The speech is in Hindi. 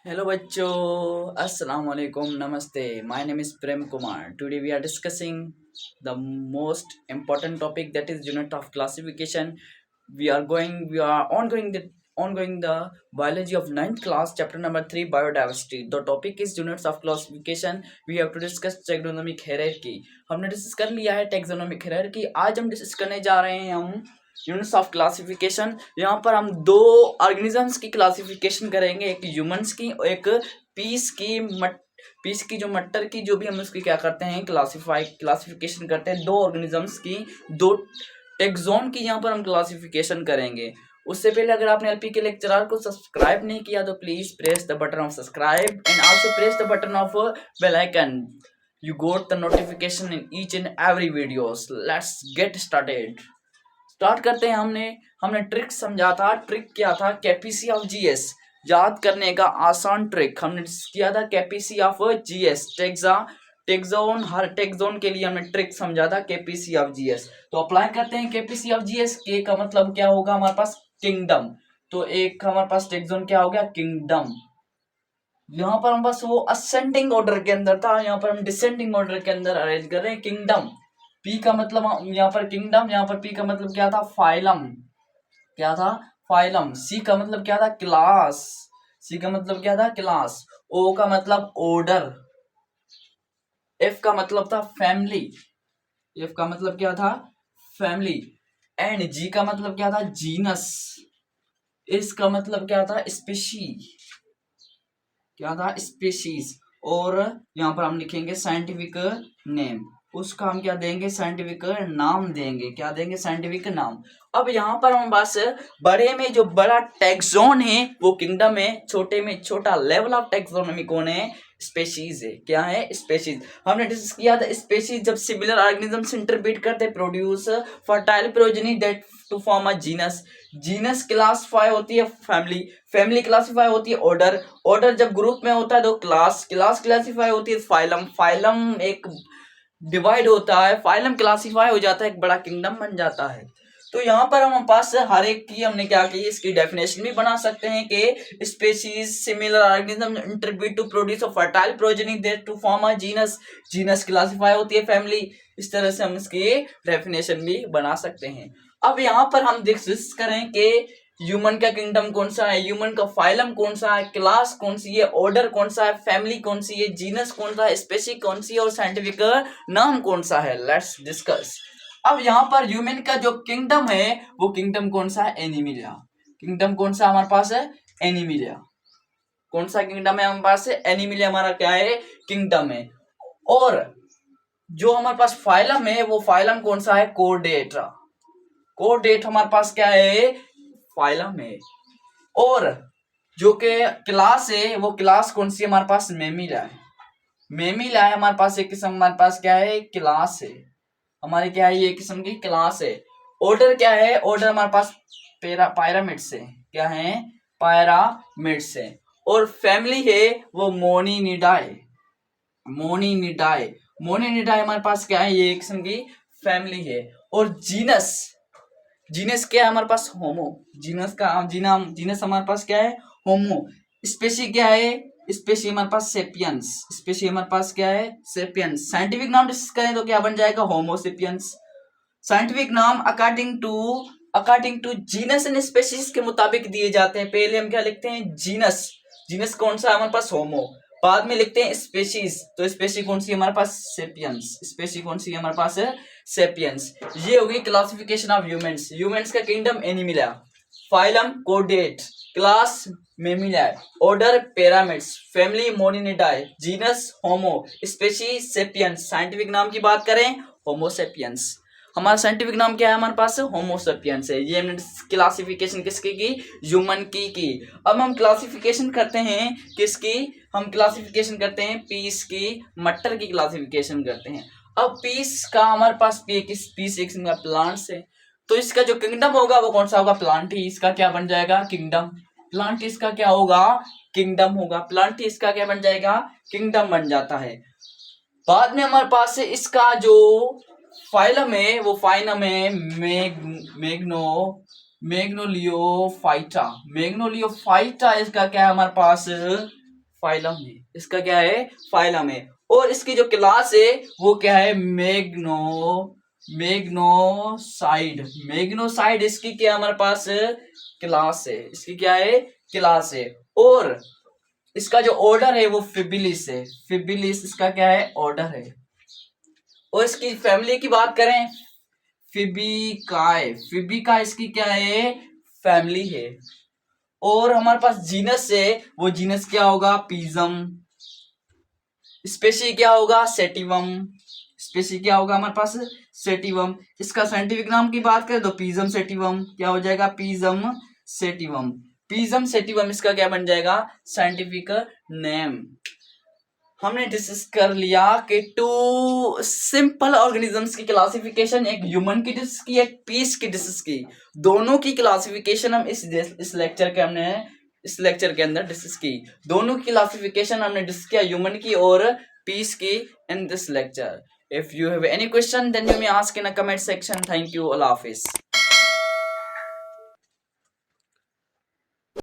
Hello बच्चों, अस्सलाम वालेकुम, नमस्ते. My name is Prem Kumar. Today we are discussing the most important topic, that is unit of classification. We are ongoing the biology of ninth class, chapter number 3, biodiversity. The topic is units of classification. We have to discuss taxonomic hierarchy. हमने डिस्कस कर लिया है taxonomic hierarchy. आज हम डिस्कस करने जा रहे हैं हम यूनिट्स ऑफ क्लासिफिकेशन. यहाँ पर हम दो ऑर्गेनिजम्स की क्लासिफिकेशन करेंगे, एक ह्यूमंस की और एक पीस की जो मटर की, जो भी हम उसकी क्या करते हैं क्लासिफिकेशन करते हैं. दो ऑर्गेनिजम्स की, दो टेक्सोन की यहाँ पर हम क्लासिफिकेशन करेंगे. उससे पहले अगर आपने एलपी के लेक्चरर को सब्सक्राइब नहीं किया तो please press the button of subscribe and also press the button of bell icon. You got the notification in each and every videos. Let's get started. Start करते हैं. हमने ट्रिक समझा था. ट्रिक क्या था? केपीसी ऑफ जीएस याद करने का आसान ट्रिक हमने किया था. KPC of GS taxon, her taxon के लिए हमने ट्रिक समझा था केपीसी ऑफ जीएस. तो अप्लाई करते हैं केपीसी ऑफ जीएस. के का मतलब क्या होगा हमारे पास? किंगडम. तो एक हमारे पास टेक्सोन क्या हो गया? किंगडम. यहाँ पर हम बस वो असेंडिंग ऑर्डर के अंदर था, यहाँ पर हम डिसेंडिंग ऑर्डर के अंदर अरेंज कर रहे हैं. किंगडम, पी का मतलब यहाँ पर किंगडम, यहाँ पर पी का मतलब क्या था? फाइलम. क्या था? फाइलम. सी का मतलब क्या था? क्लास. सी का मतलब क्या था? क्लास. ओ का मतलब ऑर्डर. एफ का मतलब था फैमिली. एफ का मतलब क्या था? फैमिली. एंड जी का मतलब क्या था? जीनस. इस का मतलब क्या था? स्पेशी. क्या था? स्पीशीज. और यहाँ पर हम लिखेंगे साइंटिफिक नेम. उसका हम क्या देंगे? साइंटिफिक नाम देंगे. क्या देंगे? साइंटिफिक नाम. अब यहाँ पर हम बस बड़े में जो बड़ा टैक्सोन है वो किंगडम है, छोटे में छोटा लेवल ऑफ टैक्सोनॉमी कौन है? स्पेशीज है. क्या है? स्पेशीज. हमने डिस्कस किया था स्पेशीज जब सिमिलर ऑर्गेनिजम्स इंटरब्रीड करते produce fertile progeny that to form a genus. Genus classify होती है फैमिली. फैमिली क्लासिफाई होती है ऑर्डर. ऑर्डर जब ग्रुप में होता है तो क्लास क्लासिफाई होती है फाइलम. फाइलम एक डिवाइड होता है, फाइलम क्लासिफाई हो जाता है, एक बड़ा किंगडम बन जाता है. तो यहाँ पर हम पास हर एक की हमने क्या की, इसकी डेफिनेशन भी बना सकते हैं कि species similar organism interbreed to produce a fertile progeny that to form a genus. Genus classify होती है फैमिली. इस तरह से हम इसकी डेफिनेशन भी बना सकते हैं. अब यहाँ पर हम डिस्कस करें कि ह्यूमन का किंगडम कौन सा है, ह्यूमन का फाइलम कौन सा है, क्लास कौन सी है, ऑर्डर कौन सा है, फैमिली कौन सी है, जीनस कौन सा है, स्पेसी कौन सी है और साइंटिफिक नाम कौन सा है. Let's discuss. अब यहाँ पर ह्यूमन का जो किंगडम है वो किंगडम कौन सा है? एनिमिलिया. किंगडम कौन सा हमारे पास है? एनिमिलिया. कौन सा किंगडम है हमारे पास? एनिमिलिया हमारा क्या है? किंगडम है. और जो हमारे पास फाइलम है वो फाइलम कौन सा है? कोर्डेटा. कोर्डेट हमारे पास क्या है? फाइलम है. और जो के क्लास है वो क्लास कौन सी है हमारे पास? मेमिला है. मेमिला है हमारे पास एक किस्म, हमारे पास क्या है? क्लास है. हमारे क्या है? ये किस्म की क्लास है. ऑर्डर क्या है? ऑर्डर हमारे पास पायरामिड्स है. क्या है? पायरामिड्स है. और फैमिली है वो मोनिनिडाए. मोनिनिडाए. मोनिनिडाए हमारे पास क्या है? ये किस्म की फैमिली है. और जीनस, जीनस क्या है हमारे पास? होमो. जीनस का जीनस हमारे पास क्या है? होमो. स्पेशी क्या है? स्पेशी हमारे पास सेपियंस. स्पेशी हमारे पास क्या है? सेपियंस. साइंटिफिक नाम डिस्कस करें तो क्या बन जाएगा? Homo sapiens. साइंटिफिक नाम according to genus and species के मुताबिक दिए जाते हैं. पहले हम क्या लिखते हैं? जीनस. जीनस कौन सा है हमारे पास? होमो. बाद में लिखते हैं स्पेशीज. तो स्पेशी कौन सी है हमारे पास? सेपियंस. स्पेशी कौन सी है हमारे पास? सेपियंस. ये हो गई क्लासिफिकेशन ऑफ ह्यूमंस. ह्यूमंस का kingdom animalia, phylum chordate, class mammalia, order primates, family hominidae, genus Homo, species sapiens. Scientific नाम की बात करें होमो सेपियंस. हमारा साइंटिफिक नाम क्या है हमारे पास? होमो सेपियंस है. ये हमने क्लासिफिकेशन किसकी की? ह्यूमन की. अब हम क्लासिफिकेशन करते हैं किसकी? हम क्लासिफिकेशन करते हैं पीस की, मटर की क्लासिफिकेशन करते हैं. अब पीस का हमारे पास पीस एक प्लांट्स है. तो इसका जो किंगडम होगा वो कौन सा होगा? प्लांट ही. इसका क्या बन जाएगा? किंगडम. प्लांट इसका क्या होगा? किंगडम होगा. प्लांट इसका क्या बन जाएगा? किंगडम बन जाता है. बाद में हमारे पास इसका जो फाइलम है वो फाइलम है मैग्नोलियोफाइटा. मैग्नोलियोफाइटा इसका क्या है हमारे पास? फाइलम है। इसका क्या है? फाइलम है। और इसकी जो क्लास है वो क्या है? मैग्नोसाइड। मैग्नोसाइड इसकी क्या हमारे पास क्लास है। इसकी क्या है? क्लास है। और इसका जो ऑर्डर है वो फिबिलिस है। फिबिलिस इसका क्या है? ऑर्डर है। और इसकी फैमिली की बात करें, फिबिकाए। फिबिका इसकी क्या है? फैमिली है। और हमारे पास जीनस है, वो जीनस क्या होगा? पिजम। स्पेशी क्या होगा? सेटिवम। स्पेशी क्या होगा हमारे पास? सेटिवम। इसका साइंटिफिक नाम की बात करें तो पिजम सेटिवम। क्या हो जाएगा? पिजम सेटिवम। पिजम सेटिवम इसका क्या बन जाएगा? Scientific name. हमने डिस्कस कर लिया कि टू सिंपल ऑर्गेनिजम्स की क्लासिफिकेशन, एक ह्यूमन की डिस्कस की, एक पीस की डिस्कस की। दोनों की क्लासिफिकेशन हम इस लेक्चर के अंदर डिस्कस की। दोनों की क्लासिफिकेशन हमने डिस्कस किया, ह्यूमन की और पीस की, in this lecture. If you have any question then you may ask in a comment section. Thank you. Allah Hafiz.